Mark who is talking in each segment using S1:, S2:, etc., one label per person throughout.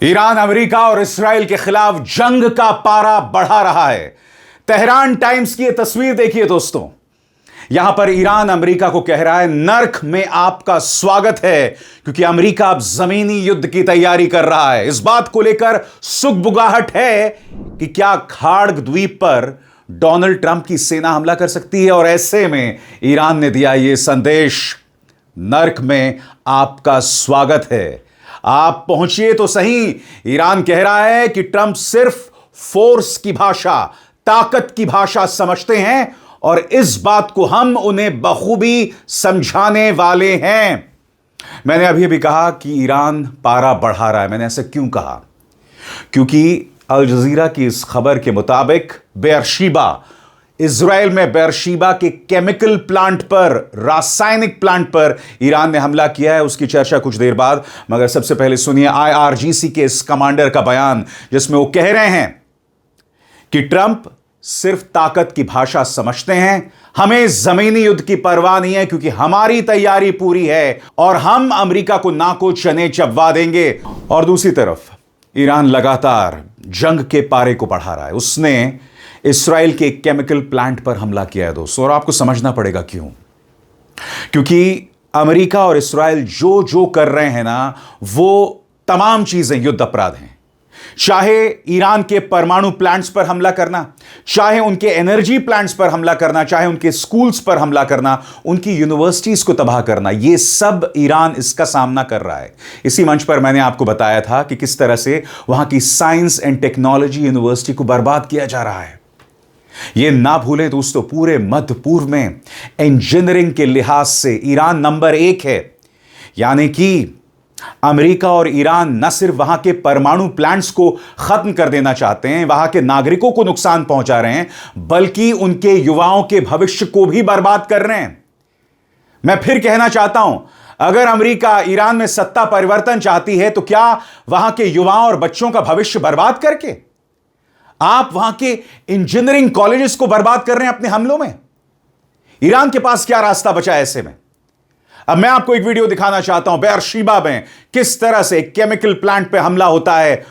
S1: Iran America और इस्राएल के खिलाफ जंग का पारा बढ़ा रहा है। तेहरान टाइम्स की यह तस्वीर देखिए दोस्तों। यहां पर ईरान अमेरिका को कह रहा है नर्क में आपका स्वागत है, क्योंकि अमेरिका अब जमीनी युद्ध की तैयारी कर रहा है। इस बात को लेकर सुगबुगाहट है कि क्या खाड़ग द्वीप पर डोनाल्ड ट्रंप की सेना हमला कर सकती है, और ऐसे में ईरान ने दिया यह संदेश, नर्क में आपका स्वागत है, आप पहुंचिए तो सही। ईरान कह रहा है कि ट्रंप सिर्फ फोर्स की भाषा, ताकत की भाषा समझते हैं, और इस बात को हम उन्हें बखूबी समझाने वाले हैं। मैंने अभी अभी कहा कि ईरान पारा बढ़ा रहा है। मैंने ऐसा क्यों कहा? क्योंकि अल जजीरा की इस खबर के मुताबिक बेरशीबा, इजराइल में बेरशीबा के केमिकल प्लांट पर, रासायनिक प्लांट पर ईरान ने हमला किया है। उसकी चर्चा कुछ देर बाद, मगर सबसे पहले सुनिए आईआरजीसी के इस कमांडर का बयान, जिसमें वो कह रहे हैं कि ट्रंप सिर्फ ताकत की भाषा समझते हैं, हमें जमीनी युद्ध की परवाह नहीं है, क्योंकि हमारी तैयारी पूरी है और हम अमेरिका को नाको चने चबवा देंगे। और दूसरी तरफ ईरान लगातार जंग के पारे को बढ़ा रहा है। उसने इस्राएल के केमिकल प्लांट पर हमला किया है दोस्तों, और आपको समझना पड़ेगा क्यों। क्योंकि अमेरिका और इस्राएल जो जो कर रहे हैं ना, वो तमाम चीजें युद्ध अपराध हैं। चाहे ईरान के परमाणु प्लांट्स पर हमला करना, चाहे उनके एनर्जी प्लांट्स पर हमला करना, चाहे उनके स्कूल्स पर हमला करना, उनकी यूनिवर्सिटीज को तबाह करना, यह सब ईरान इसका सामना कर रहा है। इसी मंच पर मैंने आपको बताया था कि किस तरह से वहां की साइंस एंड टेक्नोलॉजी यूनिवर्सिटी को बर्बाद किया जा रहा है। यह ना भूलें दोस्तों, पूरे मध्य पूर्व में इंजीनियरिंग के लिहाज से ईरान नंबर 1 है। यानी कि अमेरिका और ईरान न सिर्फ वहां के परमाणु प्लांट्स को खत्म कर देना चाहते हैं, वहां के नागरिकों को नुकसान पहुंचा रहे हैं, बल्कि उनके युवाओं के भविष्य को भी बर्बाद कर रहे हैं। मैं फिर कहना चाहता हूं, अगर अमेरिका ईरान में सत्ता परिवर्तन चाहती है, तो क्या वहां के युवाओं और बच्चों का भविष्य बर्बाद करके आप वहां के इंजीनियरिंग कॉलेजेस को बर्बाद कर रहे हैं अपने हमलों में? ईरान के पास क्या रास्ता बचा है ऐसे में? अब मैं आपको एक वीडियो दिखाना चाहता हूं, बेरशीबा में किस तरह से केमिकल प्लांट पे हमला होता है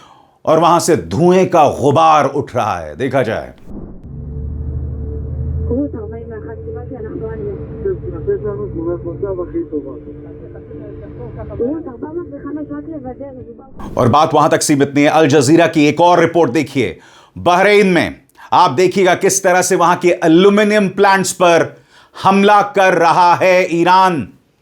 S1: और वहां से धुएं का गुबार उठ रहा है। देखा जाए। और बात वहां तक सीमित नहीं है, अल जजीरा की एक और रिपोर्ट देखिए। बहरीन में आप देखिएगा किस तरह से वहां के एल्यूमिनियम प्लांट्स पर हमला कर रहा है ईरान।